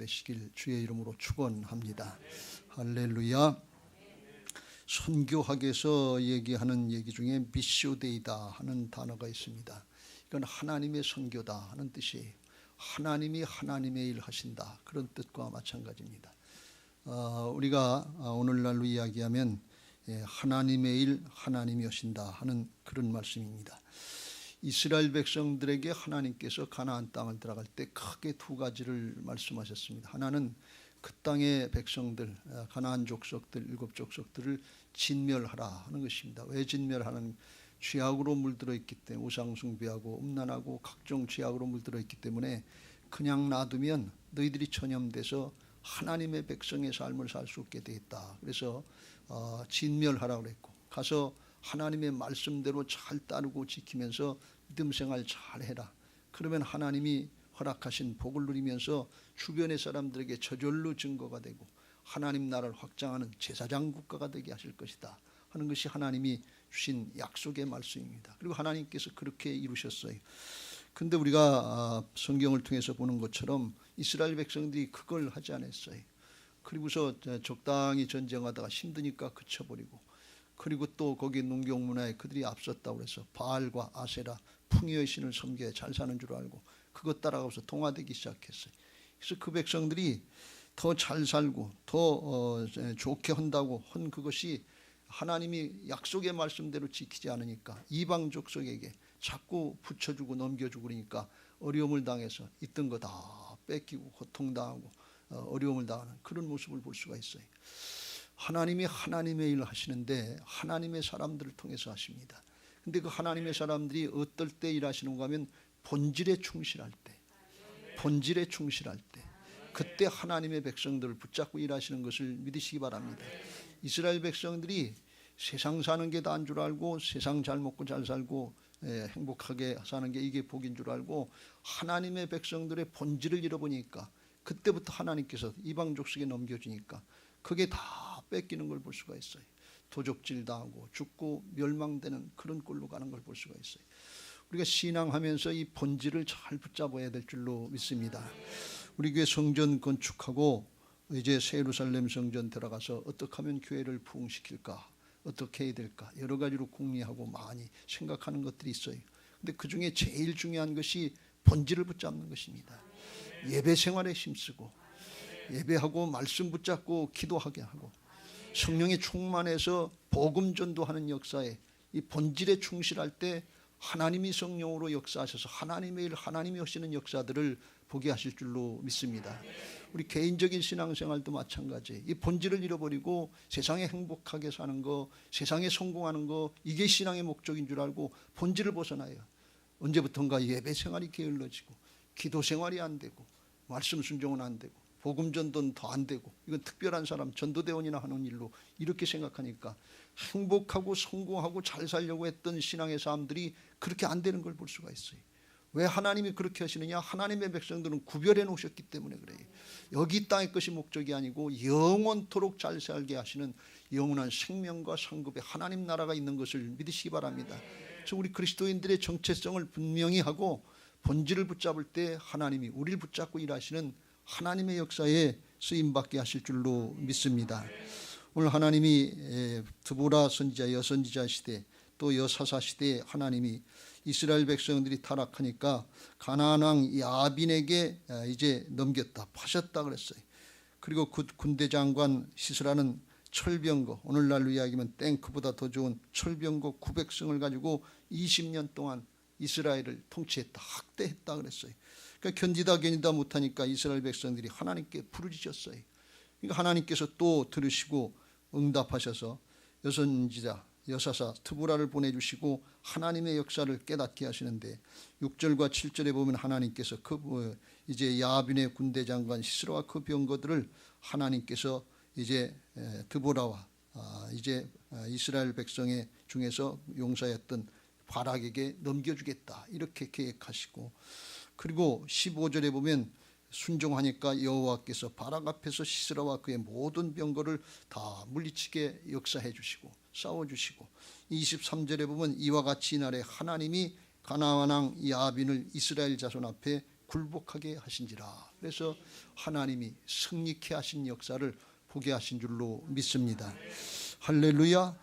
되시길 주의 이름으로 축원합니다. 할렐루야. 선교학에서 얘기하는 얘기 중에 미시오데이다 하는 단어가 있습니다. 이건 하나님의 선교다 하는 뜻이에요. 하나님이 하나님의 일 하신다, 그런 뜻과 마찬가지입니다. 우리가 오늘날로 이야기하면 하나님의 일 하나님이 하신다 하는 그런 말씀입니다. 이스라엘 백성들에게 하나님께서 가나안 땅을 들어갈 때 크게 두 가지를 말씀하셨습니다. 하나는 그 땅의 백성들, 가나안 족속들, 7족속들을 진멸하라 하는 것입니다. 왜 진멸하는? 죄악으로 물들어 있기 때문에, 우상 숭배하고 음란하고 각종 죄악으로 물들어 있기 때문에 그냥 놔두면 너희들이 전염돼서 하나님의 백성의 삶을 살 수 없게 되겠다. 그래서 진멸하라고 그랬고, 가서 하나님의 말씀대로 잘 따르고 지키면서 믿음 생활 잘 해라. 그러면 하나님이 허락하신 복을 누리면서 주변의 사람들에게 저절로 증거가 되고 하나님 나라를 확장하는 제사장 국가가 되게 하실 것이다 하는 것이 하나님이 주신 약속의 말씀입니다. 그리고 하나님께서 그렇게 이루셨어요. 근데 우리가 성경을 통해서 보는 것처럼 이스라엘 백성들이 그걸 하지 않았어요. 그리고서 적당히 전쟁하다가 힘드니까 그쳐버리고, 그리고 또 거기 농경 문화에 그들이 앞섰다고 해서 바알과 아세라, 풍요의 신을 섬겨야 잘 사는 줄 알고 그것 따라가서 동화되기 시작했어요. 그래서 그 백성들이 더 잘 살고 더 좋게 한다고 한 그것이 하나님이 약속의 말씀대로 지키지 않으니까 이방 족속에게 자꾸 붙여주고 넘겨주고 그러니까 어려움을 당해서 있던 거 다 뺏기고 고통당하고 어려움을 당하는 그런 모습을 볼 수가 있어요. 하나님이 하나님의 일을 하시는데 하나님의 사람들을 통해서 하십니다. 근데 그 하나님의 사람들이 어떨 때 일하시는가 하면 본질에 충실할 때, 본질에 충실할 때, 그때 하나님의 백성들을 붙잡고 일하시는 것을 믿으시기 바랍니다. 이스라엘 백성들이 세상 사는 게 다인 줄 알고 세상 잘 먹고 잘 살고 행복하게 사는 게 이게 복인 줄 알고 하나님의 백성들의 본질을 잃어보니까 그때부터 하나님께서 이방 족속에 넘겨주니까 그게 다 뺏기는 걸 볼 수가 있어요. 도적질 당하고 죽고 멸망되는 그런 꼴로 가는 걸 볼 수가 있어요. 우리가 신앙하면서 이 본질을 잘 붙잡아야 될 줄로 믿습니다. 우리 교회 성전 건축하고 이제 새 예루살렘 성전 들어가서 어떻게 하면 교회를 부흥시킬까, 어떻게 해야 될까 여러 가지로 궁리하고 많이 생각하는 것들이 있어요. 근데 그 중에 제일 중요한 것이 본질을 붙잡는 것입니다. 예배 생활에 힘쓰고 예배하고 말씀 붙잡고 기도하게 하고 성령의 충만해서 복음 전도하는 역사에 이 본질에 충실할 때 하나님이 성령으로 역사하셔서 하나님의 일, 하나님이 하시는 역사들을 보게 하실 줄로 믿습니다. 우리 개인적인 신앙생활도 마찬가지예요. 이 본질을 잃어버리고 세상에 행복하게 사는 거, 세상에 성공하는 거, 이게 신앙의 목적인 줄 알고 본질을 벗어나요. 언제부턴가 예배 생활이 게을러지고 기도 생활이 안 되고 말씀 순종은 안 되고 복음 전도는 더 안 되고, 이건 특별한 사람 전도대원이나 하는 일로 이렇게 생각하니까 행복하고 성공하고 잘 살려고 했던 신앙의 사람들이 그렇게 안 되는 걸 볼 수가 있어요. 왜 하나님이 그렇게 하시느냐? 하나님의 백성들은 구별해 놓으셨기 때문에 그래요. 여기 땅의 것이 목적이 아니고 영원토록 잘 살게 하시는 영원한 생명과 상급의 하나님 나라가 있는 것을 믿으시기 바랍니다. 그래서 우리 그리스도인들의 정체성을 분명히 하고 본질을 붙잡을 때 하나님이 우리를 붙잡고 일하시는 하나님의 역사에 쓰임받게 하실 줄로 믿습니다. 오늘 하나님이 드보라 선지자, 여선지자 시대 또 여사사 시대에 하나님이 이스라엘 백성들이 타락하니까 가나안 왕 야빈에게 이제 넘겼다, 파셨다 그랬어요. 그리고 그 군대 장관 시스라는 철병거, 오늘날로 이야기하면 탱크보다 더 좋은 철병거 900승을 가지고 20년 동안 이스라엘을 통치했다, 학대했다 그랬어요. 그러니까 견디다 못하니까 이스라엘 백성들이 하나님께 부르짖었어요. 그러니까 하나님께서 또 들으시고 응답하셔서 여선지자, 여사사 드보라를 보내주시고 하나님의 역사를 깨닫게 하시는데 6절과 7절에 보면 하나님께서 이제 야빈의 군대 장관 시스라와 그 병거들을 하나님께서 이제 드보라와 이제 이스라엘 백성의 중에서 용사였던 바락에게 넘겨주겠다 이렇게 계획하시고, 그리고 15절에 보면 순종하니까 여호와께서 바락 앞에서 시스라와 그의 모든 병거를 다 물리치게 역사해 주시고 싸워 주시고, 23절에 보면 이와 같이 이날에 하나님이 가나안 왕 야빈을 이스라엘 자손 앞에 굴복하게 하신지라. 그래서 하나님이 승리케 하신 역사를 보게 하신 줄로 믿습니다. 할렐루야.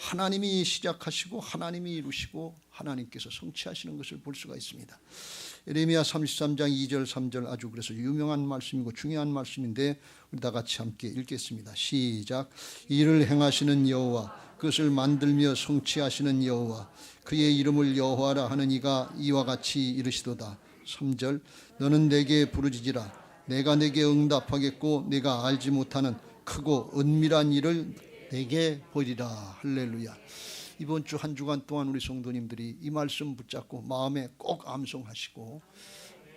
하나님이 시작하시고 하나님이 이루시고 하나님께서 성취하시는 것을 볼 수가 있습니다. 예레미야 33장 2절 3절 아주 그래서 유명한 말씀이고 중요한 말씀인데 우리 다 같이 함께 읽겠습니다. 시작. 이를 행하시는 여호와, 그것을 만들며 성취하시는 여호와, 그의 이름을 여호와라 하는 이가 이와 같이 이르시도다. 3절. 너는 내게 부르짖으라. 내가 내게 응답하겠고 내가 알지 못하는 크고 은밀한 일을 내게 보이리라. 할렐루야. 이번 주 한 주간 동안 우리 성도님들이 이 말씀 붙잡고 마음에 꼭 암송하시고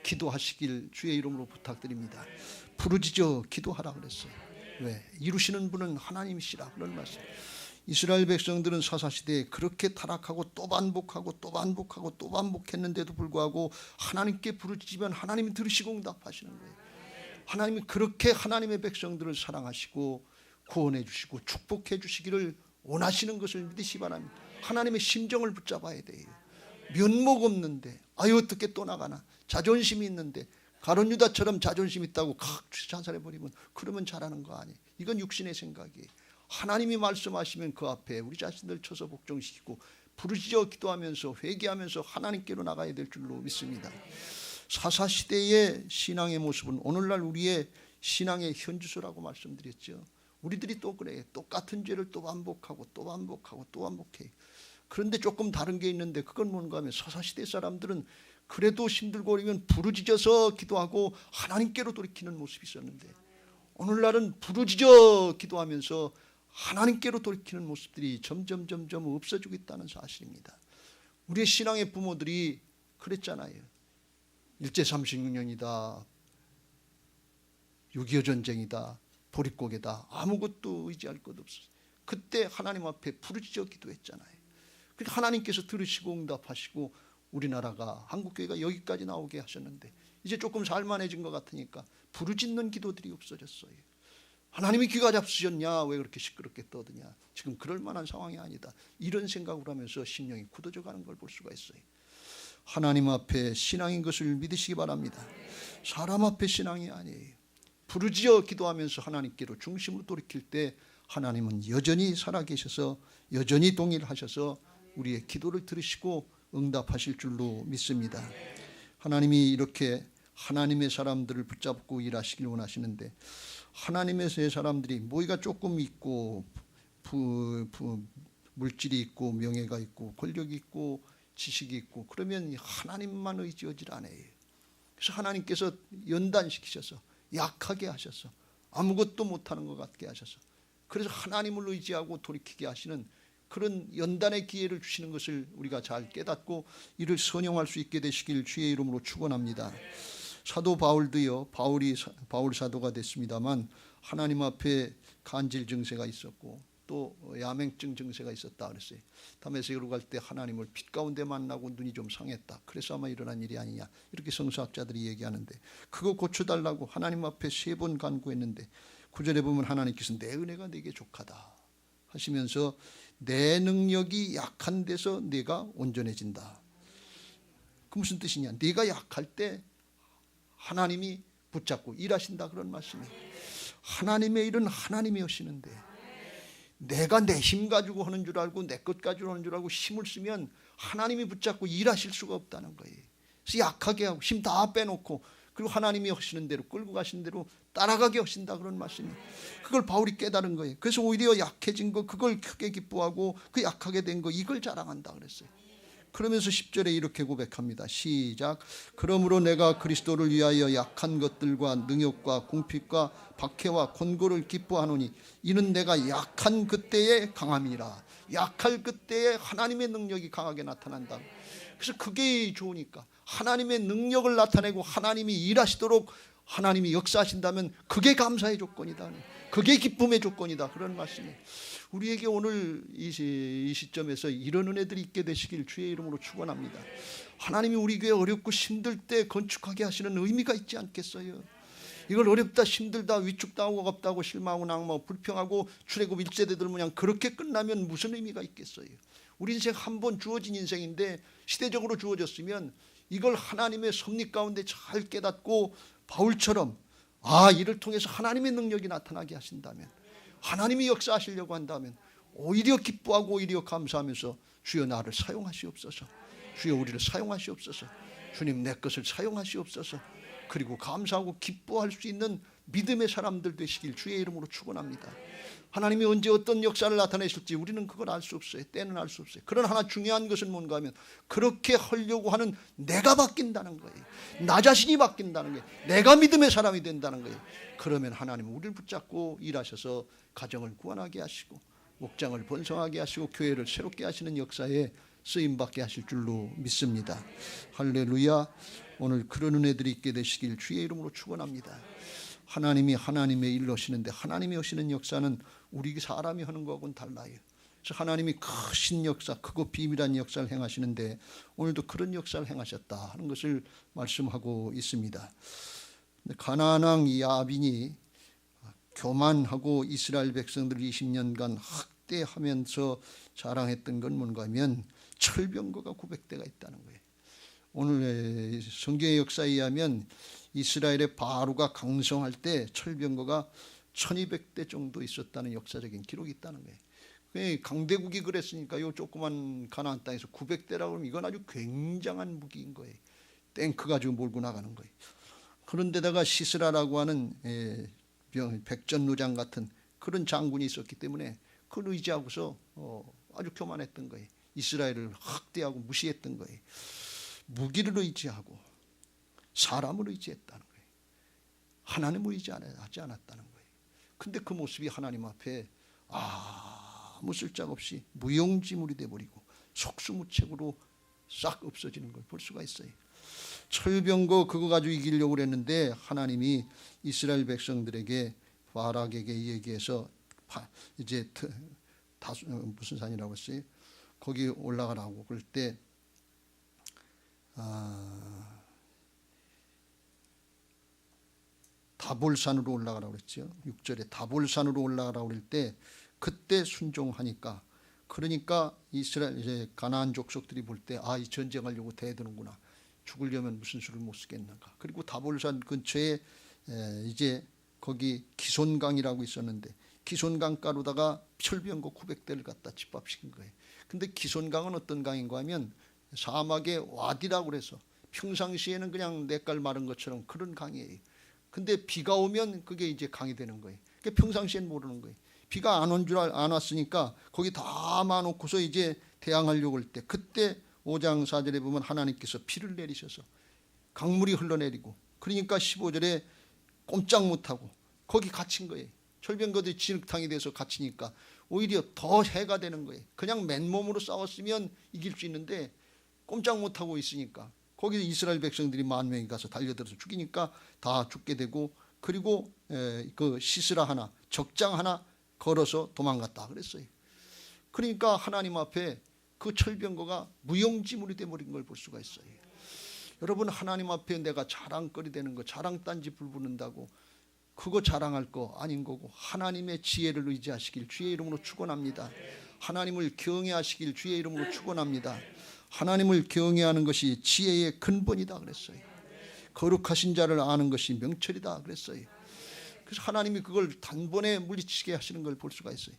기도하시길 주의 이름으로 부탁드립니다. 부르짖어 기도하라 그랬어요. 왜? 이루시는 분은 하나님이시라 그런 말씀. 이스라엘 백성들은 사사시대에 그렇게 타락하고 또 반복하고 또 반복하고 또 반복했는데도 불구하고 하나님께 부르짖으면 하나님이 들으시고 응답하시는 거예요. 하나님이 그렇게 하나님의 백성들을 사랑하시고 구원해 주시고 축복해 주시기를 원하시는 것을 믿으시기 바랍니다. 하나님의 심정을 붙잡아야 돼요. 면목 없는데 아유 어떻게 또 나가나, 자존심이 있는데 가룟 유다처럼 자존심 있다고 각주 자살해버리면 그러면 잘하는 거 아니에요. 이건 육신의 생각이에요. 하나님이 말씀하시면 그 앞에 우리 자신들 쳐서 복종시키고 부르짖어 기도하면서 회개하면서 하나님께로 나가야 될 줄로 믿습니다. 사사시대의 신앙의 모습은 오늘날 우리의 신앙의 현주소라고 말씀드렸죠. 우리들이 또 그래요. 똑같은 죄를 또 반복하고 또 반복하고 또 반복해요. 그런데 조금 다른 게 있는데 그건 뭔가 하면 사사시대 사람들은 그래도 힘들고 어려면 부르짖어서 기도하고 하나님께로 돌이키는 모습이 있었는데 오늘날은 부르짖어 기도하면서 하나님께로 돌이키는 모습들이 점점 없어지고 있다는 사실입니다. 우리의 신앙의 부모들이 그랬잖아요. 일제 36년이다. 6.25 전쟁이다. 보릿고개다. 아무것도 의지할 것 없었어요. 그때 하나님 앞에 부르짖어 기도했잖아요. 그러니까 하나님께서 들으시고 응답하시고 우리나라가 한국교회가 여기까지 나오게 하셨는데 이제 조금 살만해진 것 같으니까 부르짖는 기도들이 없어졌어요. 하나님이 귀가 잡수셨냐? 왜 그렇게 시끄럽게 떠드냐? 지금 그럴 만한 상황이 아니다. 이런 생각을 하면서 심령이 굳어져 가는 걸 볼 수가 있어요. 하나님 앞에 신앙인 것을 믿으시기 바랍니다. 사람 앞에 신앙이 아니에요. 부르짖어 기도하면서 하나님께로 중심으로 돌이킬 때 하나님은 여전히 살아계셔서 여전히 동일하셔서 우리의 기도를 들으시고 응답하실 줄로 믿습니다. 하나님이 이렇게 하나님의 사람들을 붙잡고 일하시길 원하시는데 하나님의 새 사람들이 모이가 조금 있고 물질이 있고 명예가 있고 권력이 있고 지식이 있고 그러면 하나님만 의지하질 않아요. 그래서 하나님께서 연단시키셔서 약하게 하셔서 아무것도 못하는 것 같게 하셔서 그래서 하나님을 의지하고 돌이키게 하시는 그런 연단의 기회를 주시는 것을 우리가 잘 깨닫고 이를 선용할 수 있게 되시길 주의 이름으로 축원합니다. 사도 바울도요. 바울 사도가 됐습니다만 하나님 앞에 간질 증세가 있었고 또 야맹증 증세가 있었다 그랬어요. 다메섹으로 갈 때 하나님을 빛 가운데 만나고 눈이 좀 상했다. 그래서 아마 일어난 일이 아니냐 이렇게 성서학자들이 얘기하는데 그거 고쳐달라고 하나님 앞에 3번 간구했는데 9절에 보면 하나님께서 내 은혜가 네게 족하다 하시면서 내 능력이 약한 데서 네가 온전해진다. 그 무슨 뜻이냐? 네가 약할 때 하나님이 붙잡고 일하신다 그런 말씀이에요. 하나님의 일은 하나님이 하시는데 내가 내 힘 가지고 하는 줄 알고 내 것 가지고 하는 줄 알고 힘을 쓰면 하나님이 붙잡고 일하실 수가 없다는 거예요. 그래서 약하게 하고 힘 다 빼놓고 그리고 하나님이 하시는 대로 끌고 가시는 대로 따라가게 하신다 그런 말씀이에요. 그걸 바울이 깨달은 거예요. 그래서 오히려 약해진 거 그걸 크게 기뻐하고 그 약하게 된 거 이걸 자랑한다 그랬어요. 그러면서 10절에 이렇게 고백합니다. 시작. 그러므로 내가 그리스도를 위하여 약한 것들과 능욕과 궁핍과 박해와 곤고를 기뻐하노니 이는 내가 약한 그때의 강함이라. 약할 그때에 하나님의 능력이 강하게 나타난다. 그래서 그게 좋으니까 하나님의 능력을 나타내고 하나님이 일하시도록 하나님이 역사하신다면 그게 감사의 조건이다. 그게 기쁨의 조건이다. 그런 말씀이에요. 우리에게 오늘 이 시점에서 이런 은혜들이 있게 되시길 주의 이름으로 축원합니다. 하나님이 우리 교회 어렵고 힘들 때 건축하게 하시는 의미가 있지 않겠어요? 이걸 어렵다 힘들다 위축당하고 없다고 실망하고 낭망하고 불평하고 출애굽 1세대들 모양 그렇게 끝나면 무슨 의미가 있겠어요? 우리 인생 한 번 주어진 인생인데 시대적으로 주어졌으면 이걸 하나님의 섭리 가운데 잘 깨닫고 바울처럼 이를 통해서 하나님의 능력이 나타나게 하신다면, 하나님이 역사하시려고 한다면 오히려 기뻐하고 오히려 감사하면서 주여 나를 사용하시옵소서, 주여 우리를 사용하시옵소서, 주님 내 것을 사용하시옵소서, 그리고 감사하고 기뻐할 수 있는 믿음의 사람들 되시길 주의 이름으로 축원합니다. 하나님이 언제 어떤 역사를 나타내실지 우리는 그걸 알 수 없어요. 때는 알 수 없어요. 그러나 하나 중요한 것은 뭔가 하면 그렇게 하려고 하는 내가 바뀐다는 거예요. 나 자신이 바뀐다는 거예요. 내가 믿음의 사람이 된다는 거예요. 그러면 하나님은 우리를 붙잡고 일하셔서 가정을 구원하게 하시고 목장을 번성하게 하시고 교회를 새롭게 하시는 역사에 쓰임받게 하실 줄로 믿습니다. 할렐루야. 오늘 그런 은혜들이 있게 되시길 주의 이름으로 축원합니다. 하나님이 하나님의 일을 하시는데, 하나님이 하시는 역사는 우리 사람이 하는 거하고는 달라요. 그래서 하나님이 크신 역사, 크고 비밀한 역사를 행하시는데 오늘도 그런 역사를 행하셨다 하는 것을 말씀하고 있습니다. 가나안 왕 야빈이 교만하고 이스라엘 백성들 20년간 학대하면서 자랑했던 건 뭔가 하면 철병거가 900대가 있다는 거예요. 오늘 성경의 역사에 의하면 이스라엘의 바로가 강성할 때 철병거가 1200대 정도 있었다는 역사적인 기록이 있다는 거예요. 강대국이 그랬으니까 이 조그만 가나안 땅에서 900대라고 하면 이건 아주 굉장한 무기인 거예요. 탱크 가지고 몰고 나가는 거예요. 그런데다가 시스라라고 하는 백전노장 같은 그런 장군이 있었기 때문에 그걸 의지하고서 아주 교만했던 거예요. 이스라엘을 학대하고 무시했던 거예요. 무기를 의지하고 사람을 의지했다는 거예요. 하나님을 의지하지 않았다는 거예요. 근데 그 모습이 하나님 앞에 아무 쓸데없이 무용지물이 돼버리고 속수무책으로 싹 없어지는 걸 볼 수가 있어요. 철병거 그거 가지고 이기려고 그랬는데 하나님이 이스라엘 백성들에게 바락에게 얘기해서 이제 무슨 산이라고 했어요? 거기 올라가라고 그럴 때 다볼산으로 올라가라고 그랬죠. 6절에 다볼산으로 올라가라고 그럴 때 그때 순종하니까, 그러니까 이스라엘 이제 가나안 족속들이 볼 때 이 전쟁하려고 대드는구나. 죽으려면 무슨 수를 못 쓰겠는가. 그리고 다볼산 근처에 이제 거기 기손강이라고 있었는데 기손강 가로다가 철병거 900대를 갖다 집합시킨 거예요. 근데 기손강은 어떤 강인가 하면 사막의 와디라고 그래서 평상시에는 그냥 냇갈 마른 것처럼 그런 강이에요. 근데 비가 오면 그게 이제 강이 되는 거예요. 그러니까 평상시엔 모르는 거예요. 비가 안 왔으니까 거기 다 마놓고서 이제 대항하려고 할 때, 그때 5장 4절에 보면 하나님께서 비를 내리셔서 강물이 흘러내리고, 그러니까 15절에 꼼짝 못하고 거기 갇힌 거예요. 철병거들이 진흙탕이 돼서 갇히니까 오히려 더 해가 되는 거예요. 그냥 맨몸으로 싸웠으면 이길 수 있는데 꼼짝 못하고 있으니까 거기 이스라엘 백성들이 10,000명이 가서 달려들어서 죽이니까 다 죽게 되고, 그리고 그 시스라 하나, 적장 하나 걸어서 도망갔다 그랬어요. 그러니까 하나님 앞에 그 철병거가 무용지물이 되어버린 걸 볼 수가 있어요. 여러분, 하나님 앞에 내가 자랑거리 되는 거, 자랑단지 불붙는다고 그거 자랑할 거 아닌 거고, 하나님의 지혜를 의지하시길 주의 이름으로 축원합니다. 하나님을 경외하시길 주의 이름으로 축원합니다. 하나님을 경외하는 것이 지혜의 근본이다 그랬어요. 거룩하신 자를 아는 것이 명철이다 그랬어요. 그래서 하나님이 그걸 단번에 물리치게 하시는 걸 볼 수가 있어요.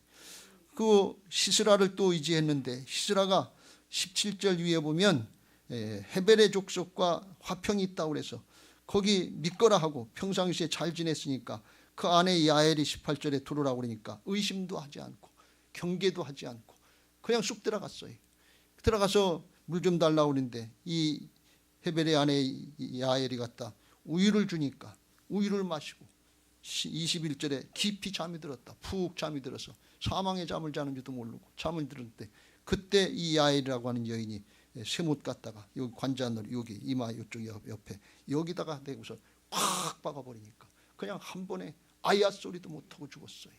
그 시스라를 또 의지했는데 시스라가 17절 위에 보면 헤벨의 족속과 화평이 있다고 그래서 거기 믿거라 하고 평상시에 잘 지냈으니까 그 안에 야엘이 18절에 들어오라고 그러니까 의심도 하지 않고 경계도 하지 않고 그냥 쑥 들어갔어요. 들어가서 물 좀 달라고 그러는데 이 헤벨의 아내 야엘이 갖다 우유를 주니까 우유를 마시고 21절에 깊이 잠이 들었다. 푹 잠이 들어서 사망의 잠을 자는지도 모르고 잠을 들었는데, 그때 이 야엘이라고 하는 여인이 쇠못 갖다가 여기 관자놀이 여기 이마 이쪽 옆에 여기다가 대고서 팍 박아버리니까 그냥 한 번에 아야 소리도 못하고 죽었어요.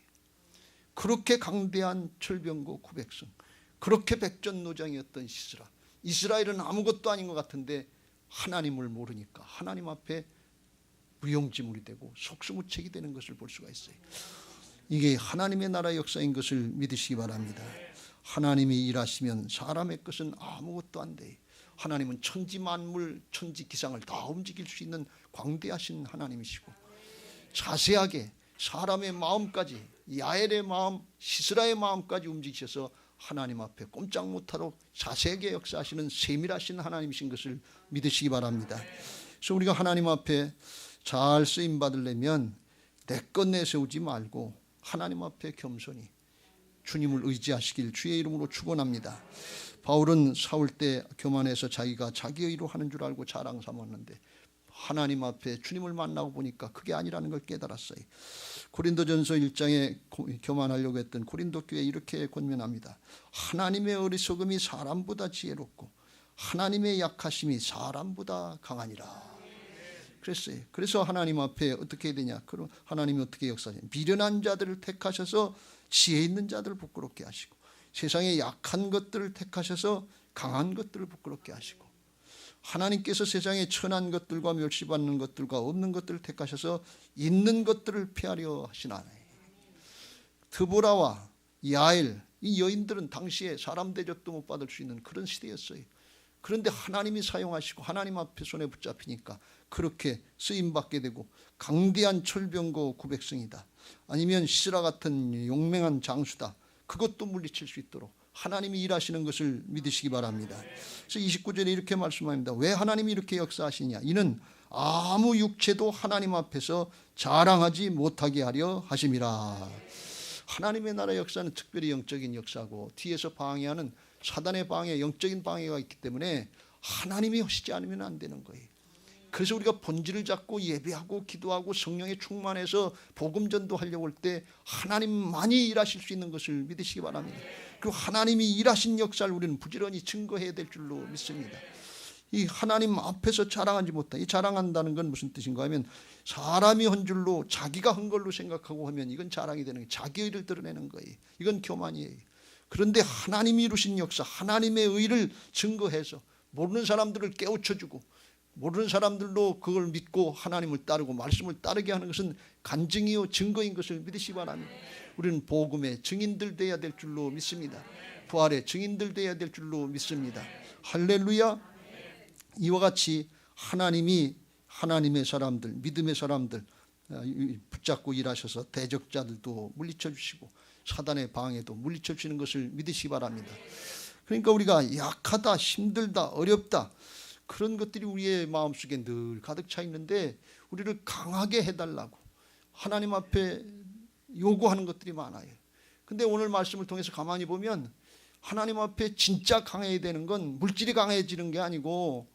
그렇게 강대한 철병거 900성, 그렇게 백전노장이었던 시스라, 이스라엘은 아무것도 아닌 것 같은데 하나님을 모르니까 하나님 앞에 무용지물이 되고 속수무책이 되는 것을 볼 수가 있어요. 이게 하나님의 나라의 역사인 것을 믿으시기 바랍니다. 하나님이 일하시면 사람의 것은 아무것도 안 돼요. 하나님은 천지 만물, 천지 기상을 다 움직일 수 있는 광대하신 하나님이시고 자세하게 사람의 마음까지, 야엘의 마음, 시스라의 마음까지 움직이셔서 하나님 앞에 꼼짝 못하도록 자세하게 역사하시는 세밀하신 하나님이신 것을 믿으시기 바랍니다. 그래서 우리가 하나님 앞에 잘 쓰임 받으려면 내 것 내세우지 말고 하나님 앞에 겸손히 주님을 의지하시길 주의 이름으로 축원합니다. 바울은 사울 때 교만해서 자기가 자기의 의로 하는 줄 알고 자랑 삼았는데 하나님 앞에 주님을 만나고 보니까 그게 아니라는 걸 깨달았어요. 고린도전서 1장에 교만하려고 했던 고린도 교회 이렇게 권면합니다. 하나님의 어리석음이 사람보다 지혜롭고 하나님의 약하심이 사람보다 강하니라 그랬어요. 그래서 하나님 앞에 어떻게 해야 되냐? 그럼 하나님이 어떻게 역사하냐? 미련한 자들을 택하셔서 지혜 있는 자들을 부끄럽게 하시고 세상의 약한 것들을 택하셔서 강한 것들을 부끄럽게 하시고 하나님께서 세상의 천한 것들과 멸시받는 것들과 없는 것들을 택하셔서 있는 것들을 폐하려 하시나니 드보라와 야엘 이 여인들은 당시에 사람 대접도 못 받을 수 있는 그런 시대였어요. 그런데 하나님이 사용하시고 하나님 앞에 손에 붙잡히니까 그렇게 쓰임받게 되고 강대한 철병거 900승이다 아니면 시스라 같은 용맹한 장수다 그것도 물리칠 수 있도록 하나님이 일하시는 것을 믿으시기 바랍니다. 그래서 29절에 이렇게 말씀합니다. 왜 하나님이 이렇게 역사하시냐? 이는 아무 육체도 하나님 앞에서 자랑하지 못하게 하려 하심이라. 하나님의 나라의 역사는 특별히 영적인 역사고 뒤에서 방해하는 사단의 방해, 영적인 방해가 있기 때문에 하나님이 하시지 않으면 안 되는 거예요. 그래서 우리가 본질을 잡고 예배하고 기도하고 성령에 충만해서 복음 전도하려고 할 때 하나님만이 일하실 수 있는 것을 믿으시기 바랍니다. 그리고 하나님이 일하신 역사를 우리는 부지런히 증거해야 될 줄로 믿습니다. 이 하나님 앞에서 자랑하지 못하. 이 자랑한다는 건 무슨 뜻인가 하면 사람이 한 줄로 자기가 한 걸로 생각하고 하면 이건 자랑이 되는 거예요. 자기 의를 드러내는 거예요. 이건 교만이에요. 그런데 하나님이 이루신 역사, 하나님의 의를 증거해서 모르는 사람들을 깨우쳐주고 모르는 사람들도 그걸 믿고 하나님을 따르고 말씀을 따르게 하는 것은 간증이요 증거인 것을 믿으시기 바랍니다. 우리는 복음의 증인들 되어야 될 줄로 믿습니다. 부활의 증인들 되어야 될 줄로 믿습니다. 할렐루야. 이와 같이 하나님이 하나님의 사람들, 믿음의 사람들 붙잡고 일하셔서 대적자들도 물리쳐 주시고 사단의 방해도 물리쳐 주시는 것을 믿으시기 바랍니다. 그러니까 우리가 약하다, 힘들다, 어렵다 그런 것들이 우리의 마음속에 늘 가득 차 있는데 우리를 강하게 해달라고 하나님 앞에 요구하는 것들이 많아요. 근데 오늘 말씀을 통해서 가만히 보면 하나님 앞에 진짜 강해야 되는 건 물질이 강해지는 게 아니고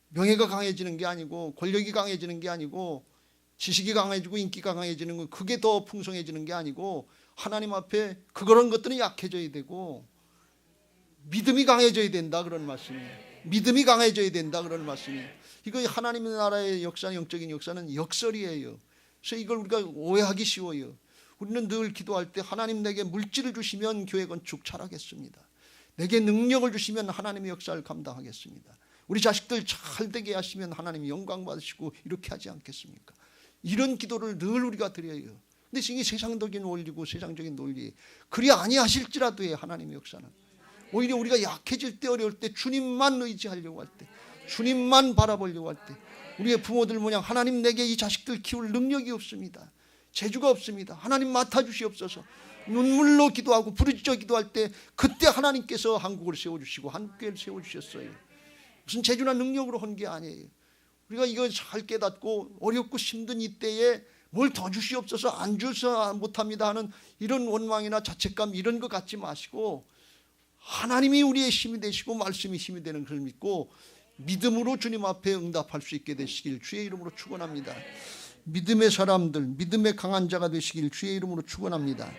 명예가 강해지는 게 아니고 권력이 강해지는 게 아니고 지식이 강해지고 인기가 강해지는 건 그게 더 풍성해지는 게 아니고 하나님 앞에 그런 것들은 약해져야 되고 믿음이 강해져야 된다 그런 말씀이에요. 믿음이 강해져야 된다 그런 말씀이에요. 이거 하나님의 나라의 역사, 영적인 역사는 역설이에요. 그래서 이걸 우리가 오해하기 쉬워요. 우리는 늘 기도할 때 하나님 내게 물질을 주시면 교회 건축 잘하겠습니다. 내게 능력을 주시면 하나님의 역사를 감당하겠습니다. 우리 자식들 잘 되게 하시면 하나님이 영광 받으시고 이렇게 하지 않겠습니까? 이런 기도를 늘 우리가 드려요. 근데 이게 세상적인 원리고 세상적인 논리 그리 아니하실지라도 해 하나님의 역사는 오히려 우리가 약해질 때 어려울 때 주님만 의지하려고 할 때 주님만 바라보려고 할 때 우리의 부모들 모양 하나님 내게 이 자식들 키울 능력이 없습니다. 재주가 없습니다. 하나님 맡아주시옵소서. 눈물로 기도하고 부르짖어 기도할 때 그때 하나님께서 한국을 세워주시고 한국교회를 세워주셨어요. 무슨 재주나 능력으로 한 게 아니에요. 우리가 이걸 잘 깨닫고 어렵고 힘든 이때에 뭘 더 주시옵소서 안 줘서 못합니다 하는 이런 원망이나 자책감 이런 거 갖지 마시고 하나님이 우리의 힘이 되시고 말씀이 힘이 되는 것을 믿고 믿음으로 주님 앞에 응답할 수 있게 되시길 주의 이름으로 축원합니다. 믿음의 사람들, 믿음의 강한 자가 되시길 주의 이름으로 축원합니다.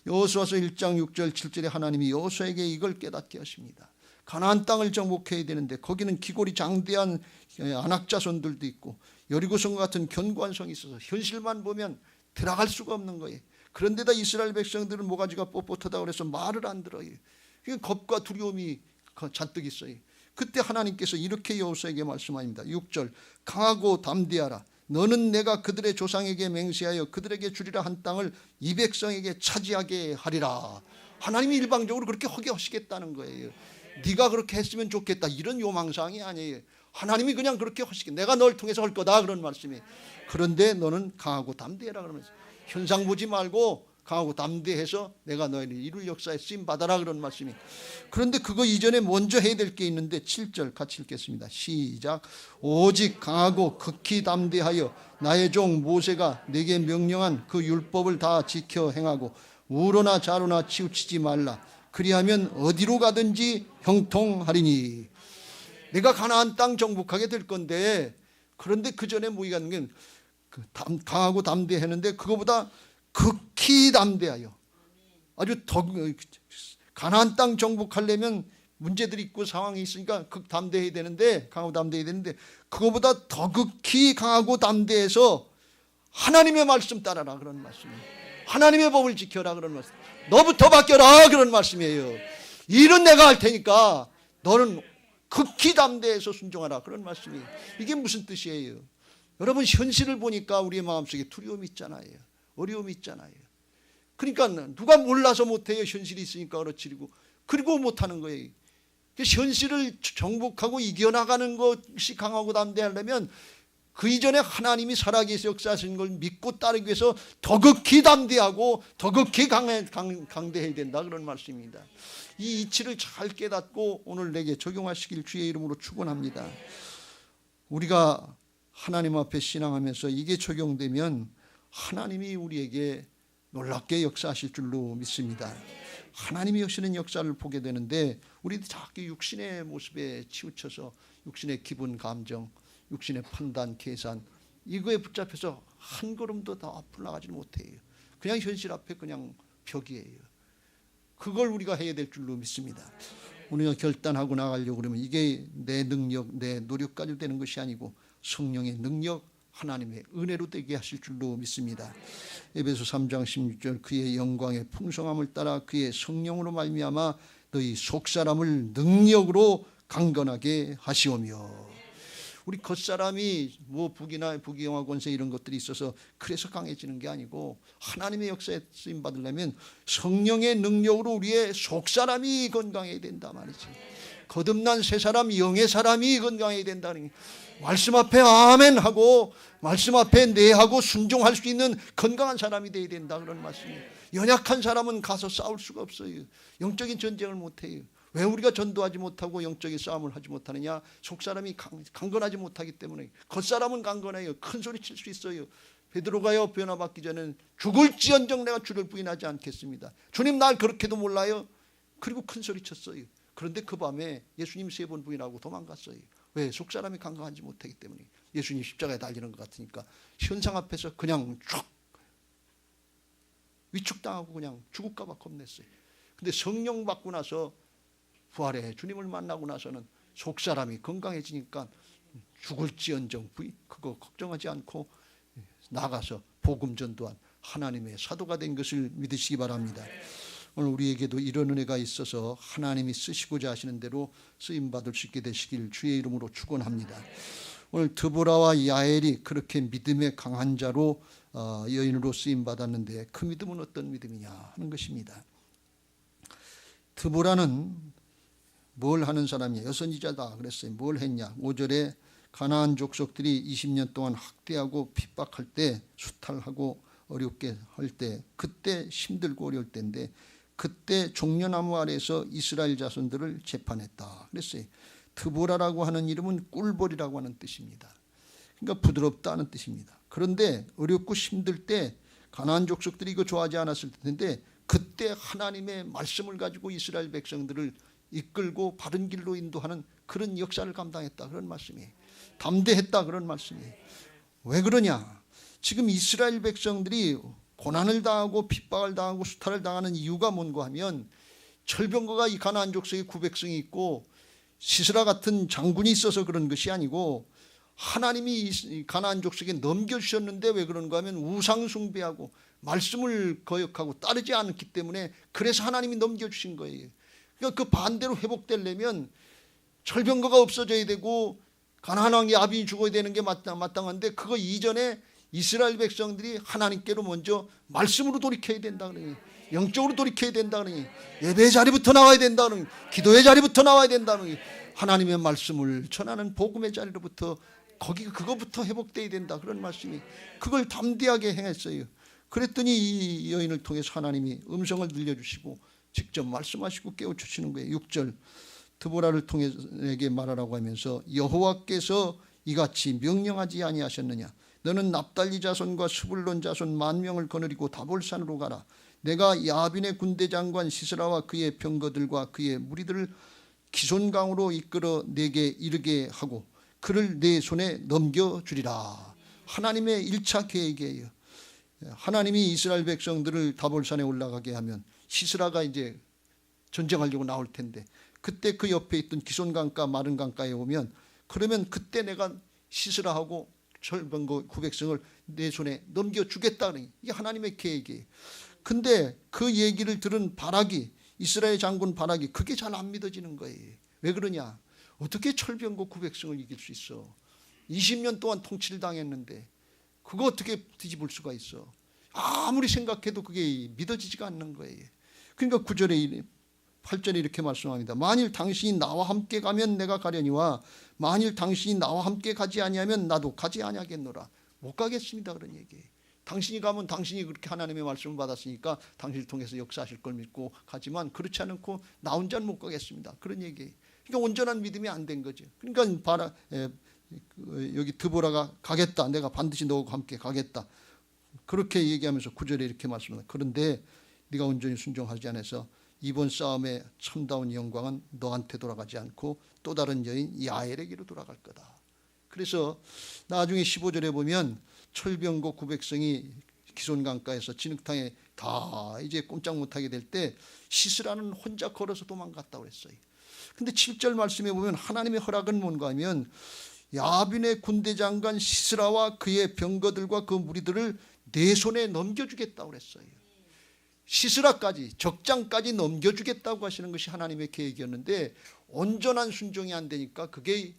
여호수아서 1장 6절 7절에 하나님이 여호수아에게 이걸 깨닫게 하십니다. 가나안 땅을 정복해야 되는데 거기는 기골이 장대한 안악자손들도 있고 여리고성 같은 견고한 성이 있어서 현실만 보면 들어갈 수가 없는 거예요. 그런데다 이스라엘 백성들은 모가지가 뻣뻣하다 그래서 말을 안 들어요. 겁과 두려움이 잔뜩 있어요. 그때 하나님께서 이렇게 여호수아에게 말씀합니다. 6절 강하고 담대하라. 너는 내가 그들의 조상에게 맹세하여 그들에게 주리라 한 땅을 이 백성에게 차지하게 하리라. 하나님이 일방적으로 그렇게 하게 하시겠다는 거예요. 네가 그렇게 했으면 좋겠다 이런 요망사항이 아니에요. 하나님이 그냥 그렇게 하시게 내가 널 통해서 할 거다 그런 말씀이. 그런데 너는 강하고 담대해라 그러면서 현상 보지 말고 강하고 담대해서 내가 너희를 이룰 역사에 쓰임 받아라 그런 말씀이. 그런데 그거 이전에 먼저 해야 될 게 있는데 7절 같이 읽겠습니다. 시작. 오직 강하고 극히 담대하여 나의 종 모세가 내게 명령한 그 율법을 다 지켜 행하고 우로나 좌로나 치우치지 말라. 그리하면 어디로 가든지 형통하리니. 내가 가나안 땅 정복하게 될 건데, 그런데 그 전에 뭐가 있는 게 강하고 담대했는데 그거보다 극히 담대하여 아주 더 가나안 땅 정복하려면 문제들이 있고 상황이 있으니까 극담대해야 되는데 강하고 담대해야 되는데 그거보다 더 극히 강하고 담대해서 하나님의 말씀 따라라 그런 말씀이에요. 하나님의 법을 지켜라 그런 말씀. 너부터 바뀌어라 그런 말씀이에요. 일은 내가 할 테니까 너는 극히 담대해서 순종하라 그런 말씀이에요. 이게 무슨 뜻이에요? 여러분 현실을 보니까 우리의 마음속에 두려움이 있잖아요. 어려움이 있잖아요. 그러니까 누가 몰라서 못해요. 현실이 있으니까 그렇지. 그리고 못하는 거예요. 현실을 정복하고 이겨나가는 것이 강하고 담대하려면 그 이전에 하나님이 살아계셔 역사하시는 걸 믿고 따르기 위해서 더 극히 담대하고 더 극히 강대해야 된다 그런 말씀입니다. 이 이치를 잘 깨닫고 오늘 내게 적용하시길 주의 이름으로 축원합니다. 우리가 하나님 앞에 신앙하면서 이게 적용되면 하나님이 우리에게 놀랍게 역사하실 줄로 믿습니다. 하나님이 하시는 역사를 보게 되는데 우리도 자꾸 육신의 모습에 치우쳐서 육신의 기분, 감정, 육신의 판단, 계산 이거에 붙잡혀서 한 걸음도 더 앞으로 나가지 못해요. 그냥 현실 앞에 그냥 벽이에요. 그걸 우리가 해야 될 줄로 믿습니다. 우리가 결단하고 나가려고 그러면 이게 내 능력, 내 노력 가지고 되는 것이 아니고 성령의 능력, 하나님의 은혜로 되게 하실 줄로 믿습니다. 에베소 3장 16절 그의 영광의 풍성함을 따라 그의 성령으로 말미암아 너희 속사람을 능력으로 강건하게 하시오며. 우리 겉사람이 뭐 부귀나 부귀영화 권세 이런 것들이 있어서 그래서 강해지는 게 아니고 하나님의 역사에 쓰임 받으려면 성령의 능력으로 우리의 속사람이 건강해야 된다 말이지. 거듭난 새 사람, 영의 사람이 건강해야 된다는 말씀 앞에 아멘 하고 말씀 앞에 네 하고 순종할 수 있는 건강한 사람이 되어야 된다 그런 말씀이에요. 연약한 사람은 가서 싸울 수가 없어요. 영적인 전쟁을 못해요. 왜 우리가 전도하지 못하고 영적인 싸움을 하지 못하느냐? 속사람이 강건하지 못하기 때문에. 겉사람은 강건해요. 큰 소리 칠 수 있어요. 베드로가요 변화받기 전에는 죽을지언정 내가 주를 부인하지 않겠습니다. 주님 날 그렇게도 몰라요. 그리고 큰 소리 쳤어요. 그런데 그 밤에 예수님 3번 부인하고 도망갔어요. 왜? 속사람이 강건하지 못하기 때문에. 예수님 십자가에 달리는 것 같으니까 현상 앞에서 그냥 쭉 위축당하고 그냥 죽을까 봐 겁냈어요. 근데 성령 받고 나서 부활해 주님을 만나고 나서는 속사람이 건강해지니까 죽을지언정 그거 걱정하지 않고 나가서 복음 전도한 하나님의 사도가 된 것을 믿으시기 바랍니다. 오늘 우리에게도 이런 은혜가 있어서 하나님이 쓰시고자 하시는 대로 쓰임받을 수 있게 되시길 주의 이름으로 축원합니다. 오늘 드보라와 야엘이 그렇게 믿음의 강한 자로 여인으로 쓰임받았는데 그 믿음은 어떤 믿음이냐 하는 것입니다. 드보라는 뭘 하는 사람이냐? 여선지자다 그랬어요. 뭘 했냐? 5절에 가나안 족속들이 20년 동안 학대하고 핍박할 때 수탈하고 어렵게 할 때 그때 힘들고 어려울 때인데 그때 종려나무 아래에서 이스라엘 자손들을 재판했다 그랬어요. 드보라라고 하는 이름은 꿀벌이라고 하는 뜻입니다. 그러니까 부드럽다는 뜻입니다. 그런데 어렵고 힘들 때 가나안 족속들이 이거 좋아하지 않았을 텐데 그때 하나님의 말씀을 가지고 이스라엘 백성들을 이끌고 바른 길로 인도하는 그런 역사를 감당했다 그런 말씀이에요. 담대했다 그런 말씀이에요. 왜 그러냐? 지금 이스라엘 백성들이 고난을 당하고 핍박을 당하고 수탈을 당하는 이유가 뭔가 하면 철병거가 이 가나안 족속에 900성이 있고 시스라 같은 장군이 있어서 그런 것이 아니고 하나님이 가나안 족속에 넘겨주셨는데 왜 그런가 하면 우상 숭배하고 말씀을 거역하고 따르지 않기 때문에 그래서 하나님이 넘겨주신 거예요. 그러니까 그 반대로 회복되려면 철병거가 없어져야 되고 가나안 왕이 아빈이 죽어야 되는 게 마땅한데 그거 이전에 이스라엘 백성들이 하나님께로 먼저 말씀으로 돌이켜야 된다 그러니, 영적으로 돌이켜야 된다 그러니, 예배 자리부터 나와야 된다 그러니, 기도의 자리부터 나와야 된다 그러니, 하나님의 말씀을 전하는 복음의 자리로부터 그거부터 회복돼야 된다, 그런 말씀이. 그걸 담대하게 행했어요. 그랬더니 이 여인을 통해서 하나님이 음성을 들려주시고 직접 말씀하시고 깨워주시는 거예요. 6절, 드보라를 통해 내게 말하라고 하면서 여호와께서 이같이 명령하지 아니하셨느냐. 너는 납달리 자손과 스불론 자손 10,000명을 거느리고 다볼산으로 가라. 내가 야빈의 군대 장관 시스라와 그의 병거들과 그의 무리들을 기손강으로 이끌어 내게 이르게 하고 그를 내 손에 넘겨주리라. 하나님의 1차 계획이에요. 하나님이 이스라엘 백성들을 다볼산에 올라가게 하면 시스라가 이제 전쟁하려고 나올 텐데, 그때 그 옆에 있던 기손강가 마른 강가에 오면, 그러면 그때 내가 시스라하고 철병거 900성을 내 손에 넘겨주겠다. 이게 하나님의 계획이에요. 근데 그 얘기를 들은 바락이, 이스라엘 장군 바락이 그게 잘 안 믿어지는 거예요. 왜 그러냐? 어떻게 철병거 900성을 이길 수 있어? 20년 동안 통치를 당했는데 그거 어떻게 뒤집을 수가 있어? 아무리 생각해도 그게 믿어지지가 않는 거예요. 그러니까 9절에 8절에 이렇게 말씀합니다. 만일 당신이 나와 함께 가면 내가 가려니와 만일 당신이 나와 함께 가지 아니하면 나도 가지 아니하겠노라. 못 가겠습니다, 그런 얘기예요. 당신이 가면 당신이 그렇게 하나님의 말씀을 받았으니까 당신을 통해서 역사하실 걸 믿고 가지만, 그렇지 않고 나 혼자는 못 가겠습니다, 그런 얘기예요. 그러니까 온전한 믿음이 안 된 거죠. 그러니까 여기 드보라가 가겠다, 내가 반드시 너와 함께 가겠다, 그렇게 얘기하면서 9절에 이렇게 말씀합니다. 그런데 네가 온전히 순종하지 않아서 이번 싸움의 참다운 영광은 너한테 돌아가지 않고 또 다른 여인 야엘에게로 돌아갈 거다. 그래서 나중에 15절에 보면 철병거 900성이 기손강가에서 진흙탕에 다 이제 꼼짝 못하게 될 때 시스라는 혼자 걸어서 도망갔다고 그랬어요. 근데 7절 말씀에 보면 하나님의 허락은 뭔가 하면 야빈의 군대 장관 시스라와 그의 병거들과 그 무리들을 내 손에 넘겨주겠다고 그랬어요. 시스라까지, 적장까지 넘겨주겠다고 하시는 것이 하나님의 계획이었는데, 온전한 순종이 안 되니까 그게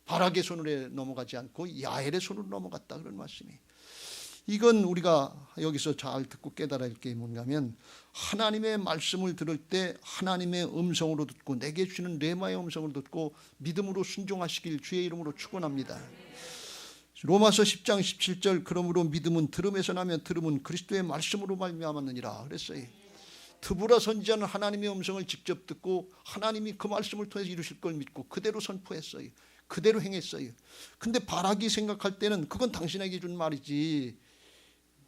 바락의 손으로 넘어가지 않고 야엘의 손으로 넘어갔다, 그런 말씀이. 이건 우리가 여기서 잘 듣고 깨달아야 할 게 뭔가면, 하나님의 말씀을 들을 때 하나님의 음성으로 듣고 내게 주는 레마의 음성을 듣고 믿음으로 순종하시길 주의 이름으로 축원합니다. 로마서 10장 17절, 그러므로 믿음은 들음에서 나며 들음은 그리스도의 말씀으로 말미암았느니라 그랬어요. 드보라 선지자는 하나님의 음성을 직접 듣고 하나님이 그 말씀을 통해서 이루실 걸 믿고 그대로 선포했어요. 그대로 행했어요. 근데 바락이 생각할 때는 그건 당신에게 준 말이지,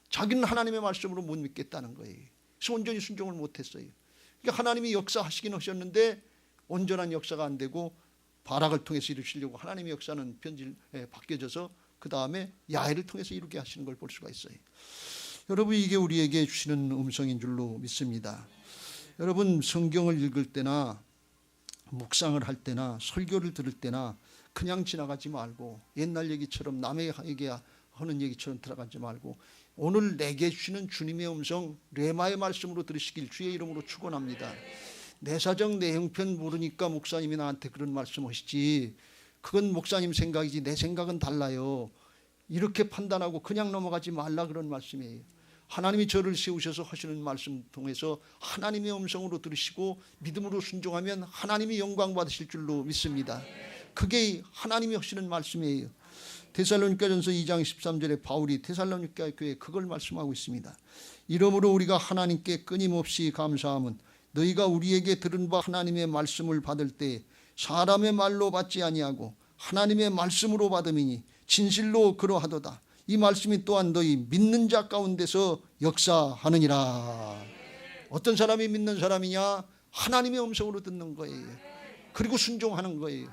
자기는 하나님의 말씀으로 못 믿겠다는 거예요. 그래서 온전히 순종을 못했어요. 그러니까 하나님이 역사하시긴 하셨는데 온전한 역사가 안 되고 바락을 통해서 이루시려고 하나님의 역사는 바뀌어져서 그 다음에 야엘을 통해서 이루게 하시는 걸 볼 수가 있어요. 여러분, 이게 우리에게 주시는 음성인 줄로 믿습니다. 여러분, 성경을 읽을 때나 묵상을 할 때나 설교를 들을 때나 그냥 지나가지 말고 옛날 얘기처럼 남에게 하는 얘기처럼 들어가지 말고 오늘 내게 주시는 주님의 음성 레마의 말씀으로 들으시길 주의 이름으로 축원합니다. 내 사정 내 형편 모르니까 목사님이 나한테 그런 말씀하시지, 그건 목사님 생각이지 내 생각은 달라요, 이렇게 판단하고 그냥 넘어가지 말라, 그런 말씀이에요. 하나님이 저를 세우셔서 하시는 말씀 통해서 하나님의 음성으로 들으시고 믿음으로 순종하면 하나님이 영광 받으실 줄로 믿습니다. 그게 하나님이 하시는 말씀이에요. 데살로니가전서 2장 13절에 바울이 데살로니가 교회에 그걸 말씀하고 있습니다. 이러므로 우리가 하나님께 끊임없이 감사함은 너희가 우리에게 들은 바 하나님의 말씀을 받을 때 사람의 말로 받지 아니하고 하나님의 말씀으로 받음이니 진실로 그러하도다. 이 말씀이 또한 너희 믿는 자 가운데서 역사하느니라. 어떤 사람이 믿는 사람이냐? 하나님의 음성으로 듣는 거예요. 그리고 순종하는 거예요.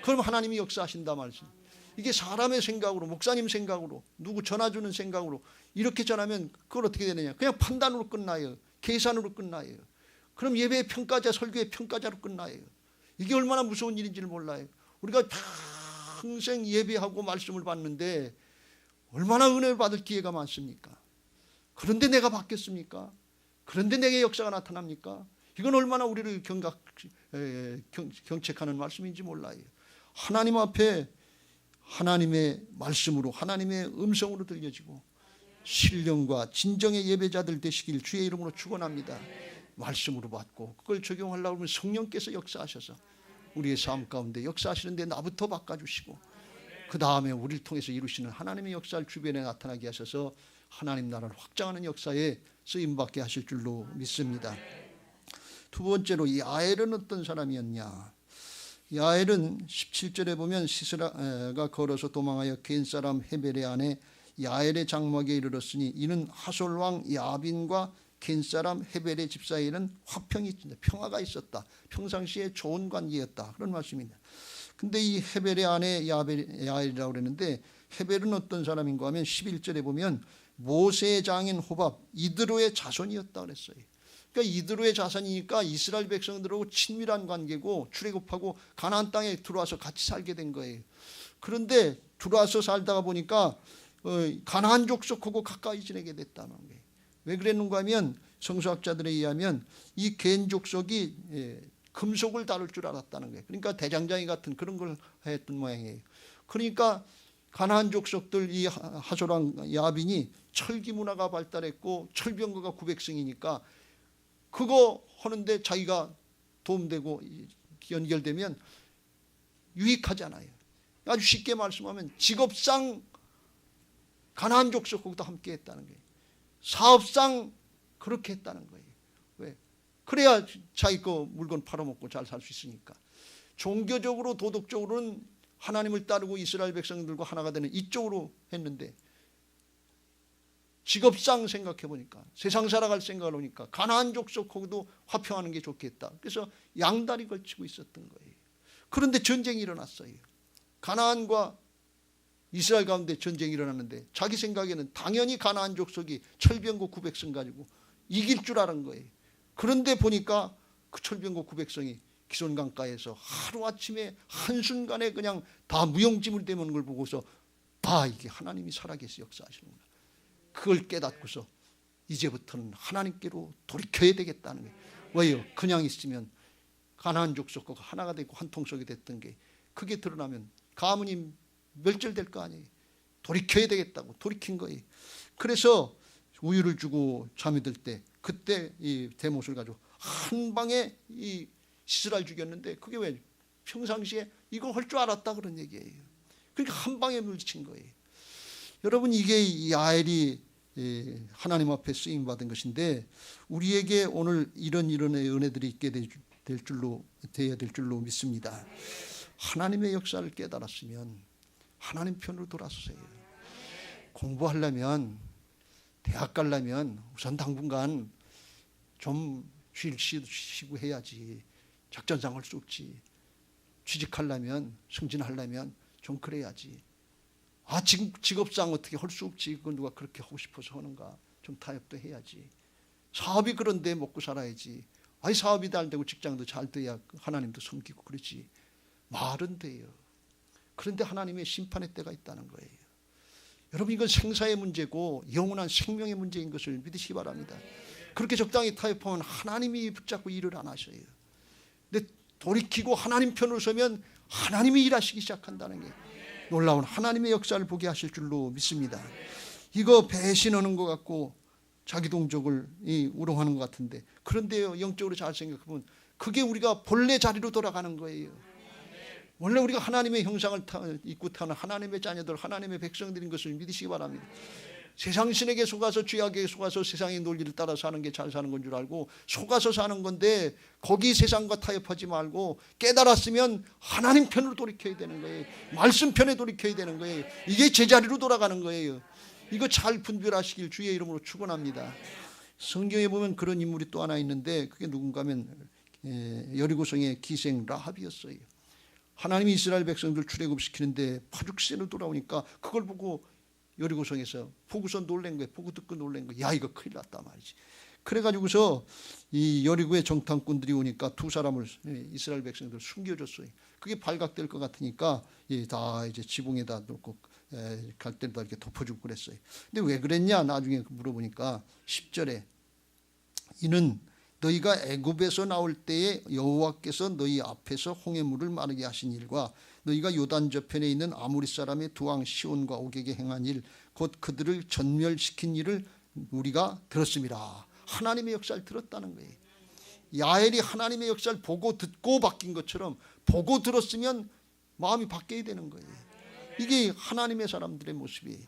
그럼 하나님이 역사하신다 말씀. 이게 사람의 생각으로, 목사님 생각으로, 누구 전화주는 생각으로 이렇게 전하면 그걸 어떻게 되느냐? 그냥 판단으로 끝나요. 계산으로 끝나요. 그럼 예배의 평가자, 설교의 평가자로 끝나요. 이게 얼마나 무서운 일인지를 몰라요. 우리가 평생 예배하고 말씀을 받는데 얼마나 은혜를 받을 기회가 많습니까? 그런데 내가 받겠습니까? 그런데 내게 역사가 나타납니까? 이건 얼마나 우리를 경책하는 말씀인지 몰라요. 하나님 앞에 하나님의 말씀으로 하나님의 음성으로 들려지고 신령과 진정의 예배자들 되시길 주의 이름으로 축원합니다. 말씀으로 받고 그걸 적용하려고 하면 성령께서 역사하셔서 우리의 삶 가운데 역사하시는데 나부터 바꿔주시고 그 다음에 우리를 통해서 이루시는 하나님의 역사를 주변에 나타나게 하셔서 하나님 나라를 확장하는 역사에 쓰임받게 하실 줄로 믿습니다. 두 번째로 야엘은 어떤 사람이었냐. 야엘은 17절에 보면 시스라가 걸어서 도망하여 겐 사람 헤벨의 아내 야엘의 장막에 이르렀으니 이는 하솔 왕 야빈과 겐 사람 헤벨의 집 사이에는 화평이 있었다. 평화가 있었다. 평상시에 좋은 관계였다. 그런 말씀입니다. 근데 이 헤벨의 아내 야엘이라고 그랬는데 헤벨은 어떤 사람인가 하면 11절에 보면 모세의 장인 호밥 이드로의 자손이었다 그랬어요. 그러니까 이드로의 자손이니까 이스라엘 백성들하고 친밀한 관계고 출애굽하고 가나안 땅에 들어와서 같이 살게 된 거예요. 그런데 들어와서 살다가 보니까 가나안 족속하고 가까이 지내게 됐다는 거예요. 왜 그랬는가 하면 성서학자들에 의하면 이 겐 족속이 금속을 다룰 줄 알았다는 거예요. 그러니까 대장장이 같은 그런 걸 했던 모양이에요. 그러니까 가나안 족속들 이 하솔왕 야빈이 철기 문화가 발달했고 철병거가 900승이니까 그거 하는데 자기가 도움되고 연결되면 유익하잖아요. 아주 쉽게 말씀하면 직업상 가나안 족속하고도 함께 했다는 거예요. 사업상 그렇게 했다는 거예요. 왜? 그래야 자기 거 물건 팔아먹고 잘 살 수 있으니까. 종교적으로 도덕적으로는 하나님을 따르고 이스라엘 백성들과 하나가 되는 이쪽으로 했는데 직업상 생각해 보니까 세상 살아갈 생각을 하니까 가나안 족속하고도 화평하는 게 좋겠다. 그래서 양다리 걸치고 있었던 거예요. 그런데 전쟁이 일어났어요. 가나안과 이스라엘 가운데 전쟁이 일어났는데 자기 생각에는 당연히 가나안 족속이 철병거 900성 가지고 이길 줄 아는 거예요. 그런데 보니까 그 철병거 900성이 기손 강가에서 하루아침에 한순간에 그냥 다 무용지물 되는 걸 보고서 이게 하나님이 살아계셔 역사하시는구나. 그걸 깨닫고서 이제부터는 하나님께로 돌이켜야 되겠다는 거예요. 왜요? 그냥 있으면 가나안 족속과 하나가 되고 한 통속이 됐던 게 그게 드러나면 가문이 멸절될 거 아니에요. 돌이켜야 되겠다고 돌이킨 거예요. 그래서 우유를 주고 잠이 들 때 그때 이 대못을 가지고 한 방에 이 시스라를 죽였는데 그게 왜 평상시에 이거 할 줄 알았다 그런 얘기예요. 그러니까 한 방에 물리친 거예요. 여러분 이게 야엘이 하나님 앞에 쓰임 받은 것인데 우리에게 오늘 이런 은혜들이 있게 되어야 될 줄로 믿습니다. 하나님의 역사를 깨달았으면 하나님 편으로 돌아서세요. 공부하려면 대학 가려면 우선 당분간 좀 쉬고 해야지. 작전상 할 수 없지. 취직하려면 승진하려면 좀 그래야지. 지금 직업상 어떻게 할 수 없지. 그건 누가 그렇게 하고 싶어서 하는가. 좀 타협도 해야지. 사업이 그런데 먹고 살아야지. 사업이 잘 되고 직장도 잘 돼야 하나님도 섬기고 그러지. 말은 돼요. 그런데 하나님의 심판의 때가 있다는 거예요. 여러분 이건 생사의 문제고 영원한 생명의 문제인 것을 믿으시기 바랍니다. 그렇게 적당히 타협하면 하나님이 붙잡고 일을 안 하셔요. 근데 돌이키고 하나님 편으로 서면 하나님이 일하시기 시작한다는 게 놀라운 하나님의 역사를 보게 하실 줄로 믿습니다. 이거 배신하는 것 같고 자기 동족을 우롱하는 것 같은데 그런데요 영적으로 잘 생각해보면 그게 우리가 본래 자리로 돌아가는 거예요. 원래 우리가 하나님의 형상을 입고 태어난 하나님의 자녀들 하나님의 백성들인 것을 믿으시기 바랍니다. 세상 신에게 속아서 죄악에 속아서 세상의 논리를 따라 사는 게 잘 사는 건 줄 알고 속아서 사는 건데 거기 세상과 타협하지 말고 깨달았으면 하나님 편으로 돌이켜야 되는 거예요. 말씀 편에 돌이켜야 되는 거예요. 이게 제자리로 돌아가는 거예요. 이거 잘 분별하시길 주의 이름으로 축원합니다. 성경에 보면 그런 인물이 또 하나 있는데 그게 누군가 하면 여리고성의 기생 라합이었어요. 하나님이 이스라엘 백성들 출애굽시키는데 파죽세로 돌아오니까 그걸 보고 여리고성에서 보고서 놀란 거예요. 보고 듣고 놀란 거예요. 야 이거 큰일 났다 말이지. 그래가지고서 이 여리고의 정탐꾼들이 오니까 두 사람을 이스라엘 백성들 숨겨줬어요. 그게 발각될 것 같으니까 다 이제 지붕에다 놓고 갈대로다 이렇게 덮어주고 그랬어요. 근데 왜 그랬냐 나중에 물어보니까 10절에 이는 너희가 애굽에서 나올 때에 여호와께서 너희 앞에서 홍해물을 마르게 하신 일과 너희가 요단 저편에 있는 아모리 사람의 두 왕 시온과 옥에게 행한 일 곧 그들을 전멸시킨 일을 우리가 들었습니다. 하나님의 역사를 들었다는 거예요. 야엘이 하나님의 역사를 보고 듣고 바뀐 것처럼 보고 들었으면 마음이 바뀌어야 되는 거예요. 이게 하나님의 사람들의 모습이에요.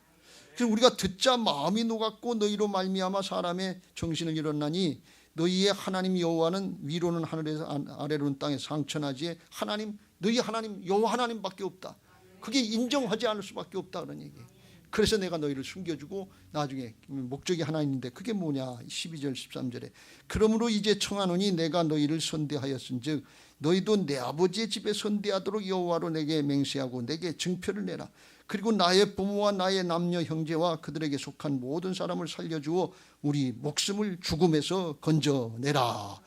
그래서 우리가 듣자 마음이 녹았고 너희로 말미암아 사람의 정신을 잃었나니 너희의 하나님 여호와는 위로는 하늘에서 아래로는 땅에서 상천하지에 하나님 너희 하나님 여호와 하나님밖에 없다. 그게 인정하지 않을 수밖에 없다 그런 얘기예요. 그래서 내가 너희를 숨겨주고 나중에 목적이 하나 있는데 그게 뭐냐 12절 13절에 그러므로 이제 청하노니 내가 너희를 선대하였은즉 너희도 내 아버지의 집에 선대하도록 여호와로 내게 맹세하고 내게 증표를 내라. 그리고 나의 부모와 나의 남녀 형제와 그들에게 속한 모든 사람을 살려주어 우리 목숨을 죽음에서 건져내라.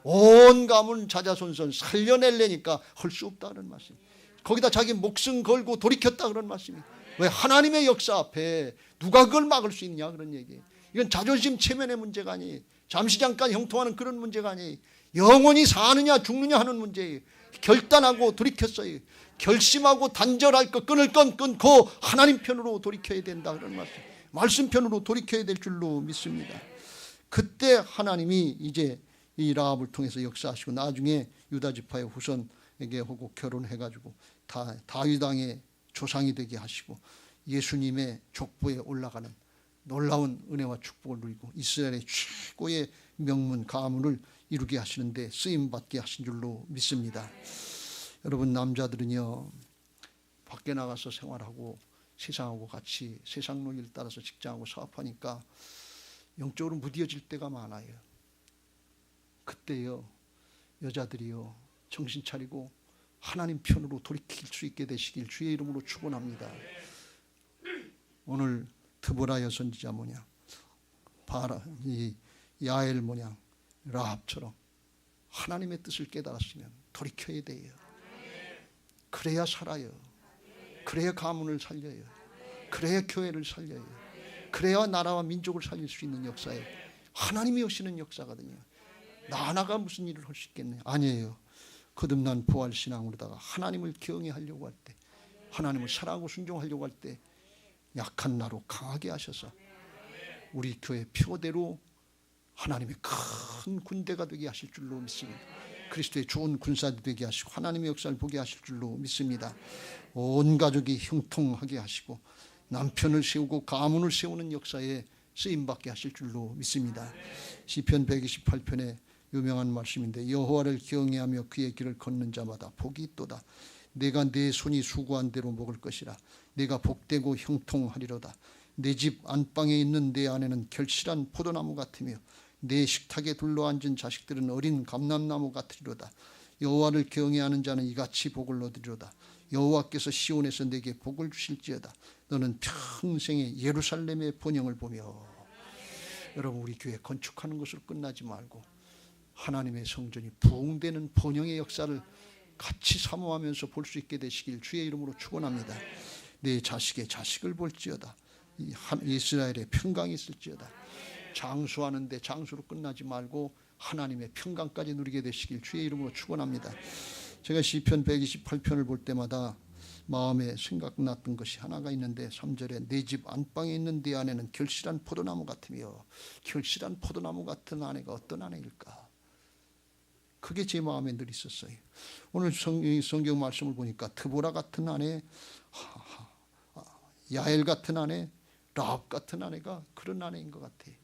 온 가문 자자손손 살려내려니까 할 수 없다 그런 말씀. 거기다 자기 목숨 걸고 돌이켰다 그런 말씀이에요. 왜? 하나님의 역사 앞에 누가 그걸 막을 수 있냐 그런 얘기예요. 이건 자존심 체면의 문제가 아니에요. 잠시 잠깐 형통하는 그런 문제가 아니에요. 영원히 사느냐 죽느냐 하는 문제예요. 결단하고 돌이켰어요. 결심하고 단절할 것 끊을 건 끊고 하나님 편으로 돌이켜야 된다 그런 말씀 편으로 돌이켜야 될 줄로 믿습니다. 그때 하나님이 이제 이 라합을 통해서 역사하시고 나중에 유다 지파의 후손에게 하고 결혼해가지고 다윗 왕의 조상이 되게 하시고 예수님의 족보에 올라가는 놀라운 은혜와 축복을 누리고 이스라엘의 최고의 명문 가문을 이루게 하시는데 쓰임받게 하신 줄로 믿습니다. 여러분 남자들은요 밖에 나가서 생활하고 세상하고 같이 세상 논리를 따라서 직장하고 사업하니까 영적으로 무뎌질 때가 많아요. 그때요 여자들이요 정신 차리고 하나님 편으로 돌이킬 수 있게 되시길 주의 이름으로 축원합니다. 오늘 드보라 여선지자 모양 이 야엘 모양 라합처럼 하나님의 뜻을 깨달았으면 돌이켜야 돼요. 그래야 살아요. 그래야 가문을 살려요. 그래야 교회를 살려요. 그래야 나라와 민족을 살릴 수 있는 역사예요. 하나님이 하시는 역사거든요. 나 하나가 무슨 일을 할 수 있겠네요. 아니에요. 거듭난 부활신앙으로다가 하나님을 경외하려고 할 때 하나님을 사랑하고 순종하려고 할 때 약한 나로 강하게 하셔서 우리 교회 표대로 하나님의 큰 군대가 되게 하실 줄로 믿습니다. 그리스도의 좋은 군사들이 되게 하시고 하나님의 역사를 보게 하실 줄로 믿습니다. 온 가족이 형통하게 하시고 남편을 세우고 가문을 세우는 역사에 쓰임받게 하실 줄로 믿습니다. 시편 128편에 유명한 말씀인데 여호와를 경외하며 그의 길을 걷는 자마다 복이 있도다. 내가 내 손이 수고한 대로 먹을 것이라. 내가 복되고 형통하리로다. 내 집 안방에 있는 내 아내는 결실한 포도나무 같으며 내 식탁에 둘러앉은 자식들은 어린 감람나무 같으리로다. 여호와를 경외하는 자는 이같이 복을 얻으리로다. 여호와께서 시온에서 내게 복을 주실지어다. 너는 평생에 예루살렘의 번영을 보며. 여러분 우리 교회 건축하는 것으로 끝나지 말고 하나님의 성전이 부흥되는 번영의 역사를 같이 사모하면서 볼 수 있게 되시길 주의 이름으로 축원합니다. 내 자식의 자식을 볼지어다. 이스라엘의 평강이 있을지어다. 장수하는데 장수로 끝나지 말고 하나님의 평강까지 누리게 되시길 주의 이름으로 축원합니다. 제가 시편 128편을 볼 때마다 마음에 생각났던 것이 하나가 있는데 3절에 내 집 안방에 있는 내 아내는 결실한 포도나무 같으며. 결실한 포도나무 같은 아내가 어떤 아내일까? 그게 제 마음에 늘 있었어요. 오늘 성경 말씀을 보니까 드보라 같은 아내, 야엘 같은 아내, 라합 같은 아내가 그런 아내인 것 같아요.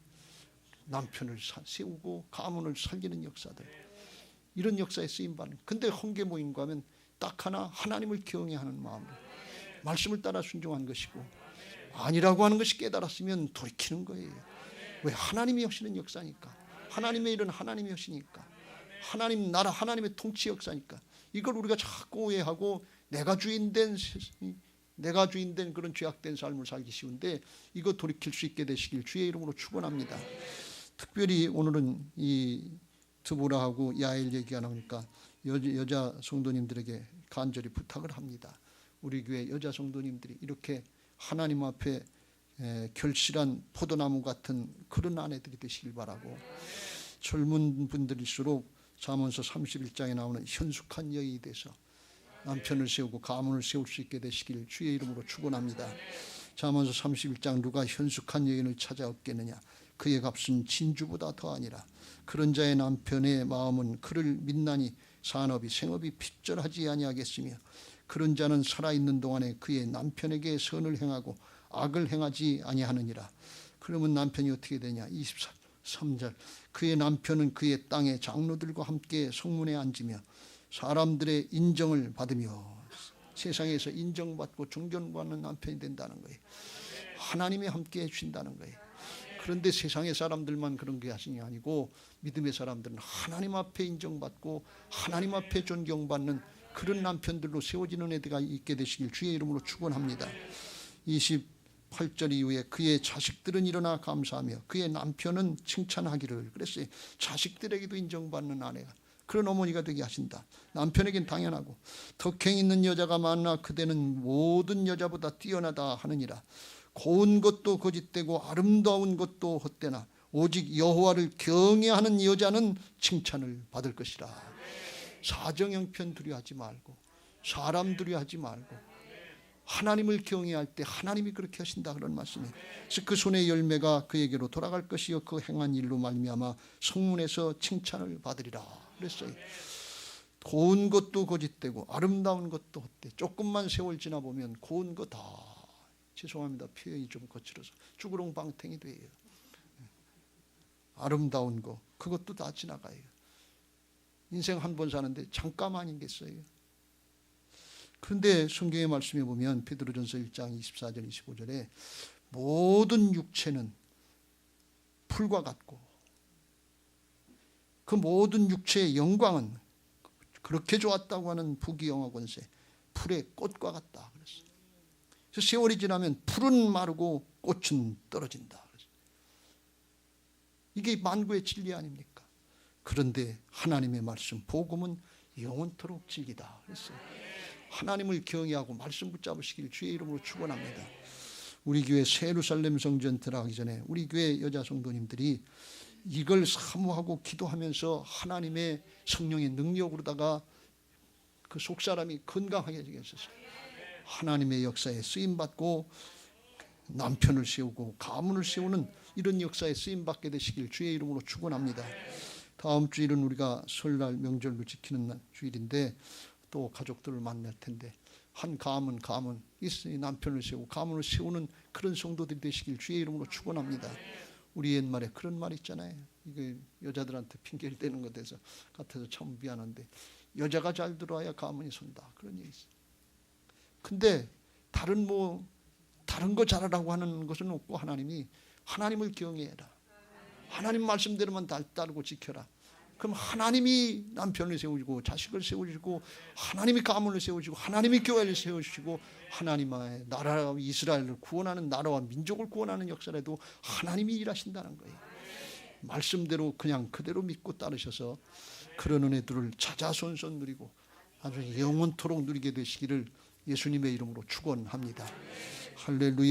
남편을 세우고 가문을 살리는 역사들, 이런 역사에 쓰임받는. 근데 헌계 모임 가면 딱 하나 하나님을 경외하는 마음으로 말씀을 따라 순종한 것이고 아니라고 하는 것이 깨달았으면 돌이키는 거예요. 왜? 하나님이 하시는 역사니까. 하나님의 일은 하나님이 하시니까. 하나님 나라 하나님의 통치 역사니까. 이걸 우리가 자꾸 오해하고 내가 주인된 그런 죄악된 삶을 살기 쉬운데 이거 돌이킬 수 있게 되시길 주의 이름으로 축원합니다. 특별히 오늘은 이 드보라하고 야엘 얘기가 나오니까 여자 성도님들에게 간절히 부탁을 합니다. 우리 교회 여자 성도님들이 이렇게 하나님 앞에 결실한 포도나무 같은 그런 아내들이 되시길 바라고, 젊은 분들일수록 잠언서 31장에 나오는 현숙한 여인이 돼서 남편을 세우고 가문을 세울 수 있게 되시길 주의 이름으로 축원합니다. 잠언서 31장 누가 현숙한 여인을 찾아 얻겠느냐 그의 값은 진주보다 더하니라. 그런 자의 남편의 마음은 그를 믿나니 산업이 생업이 핍절하지 아니하겠으며 그런 자는 살아있는 동안에 그의 남편에게 선을 행하고 악을 행하지 아니하느니라. 그러면 남편이 어떻게 되냐 23절 그의 남편은 그의 땅의 장로들과 함께 성문에 앉으며 사람들의 인정을 받으며 세상에서 인정받고 존경받는 남편이 된다는 거예요. 하나님이 함께 해주신다는 거예요. 그런데 세상의 사람들만 그런 게 하시는 게 아니고 믿음의 사람들은 하나님 앞에 인정받고 하나님 앞에 존경받는 그런 남편들로 세워지는 애들가 있게 되시길 주의 이름으로 축원합니다. 28절 이후에 그의 자식들은 일어나 감사하며 그의 남편은 칭찬하기를 그랬어요. 자식들에게도 인정받는 아내가 그런 어머니가 되게 하신다. 남편에겐 당연하고 덕행 있는 여자가 많으나 그대는 모든 여자보다 뛰어나다 하느니라. 고운 것도 거짓되고 아름다운 것도 헛되나 오직 여호와를 경외하는 여자는 칭찬을 받을 것이라. 사정형편 두려워하지 말고 사람 두려워하지 말고 하나님을 경외할 때 하나님이 그렇게 하신다 그런 말씀이에요. 그래서 그 손의 열매가 그에게로 돌아갈 것이요 그 행한 일로 말미암아 성문에서 칭찬을 받으리라 그랬어요. 고운 것도 거짓되고 아름다운 것도 헛돼. 조금만 세월 지나 보면 고운 거 다 죄송합니다. 표현이 좀 거칠어서 쭈그렁방탱이 돼요. 아름다운 거 그것도 다 지나가요. 인생 한 번 사는데 잠깐만이겠어요. 그런데 성경의 말씀에 보면 베드로전서 1장 24절 25절에 모든 육체는 풀과 같고 그 모든 육체의 영광은 그렇게 좋았다고 하는 부귀영화 권세 풀의 꽃과 같다 그랬어요. 그래서 세월이 지나면 풀은 마르고 꽃은 떨어진다. 이게 만구의 진리 아닙니까? 그런데 하나님의 말씀 복음은 영원토록 진리다 그랬어요. 하나님을 경외하고 말씀 붙잡으시길 주의 이름으로 축원합니다. 우리 교회 새 예루살렘 성전 들어가기 전에 우리 교회 여자 성도님들이 이걸 사모하고 기도하면서 하나님의 성령의 능력으로다가 그 속사람이 건강하게 되겠어서 하나님의 역사에 쓰임받고 남편을 세우고 가문을 세우는 이런 역사에 쓰임받게 되시길 주의 이름으로 축원합니다. 다음 주일은 우리가 설날 명절을 지키는 주일인데 또 가족들을 만날 텐데 한 가문 있으니 남편을 세우고 가문을 세우는 그런 성도들이 되시길 주의 이름으로 축원합니다. 우리 옛말에 그런 말 있잖아요. 이게 여자들한테 핑계를 대는 것 같아서 참 미안한데 여자가 잘 들어와야 가문이 선다 그런 얘기 있어요. 근데 다른 거 잘하라고 하는 것은 없고 하나님을 경외해라. 하나님 말씀대로만 따르고 지켜라. 그럼 하나님이 남편을 세우시고 자식을 세우시고 하나님이 가문을 세우시고 하나님이 교회를 세우시고 하나님의 나라 이스라엘을 구원하는 나라와 민족을 구원하는 역사에도 하나님이 일하신다는 거예요. 말씀대로 그냥 그대로 믿고 따르셔서 그런 은혜들을 자자손손 누리고 아주 영원토록 누리게 되시기를 예수님의 이름으로 축원합니다. 할렐루야.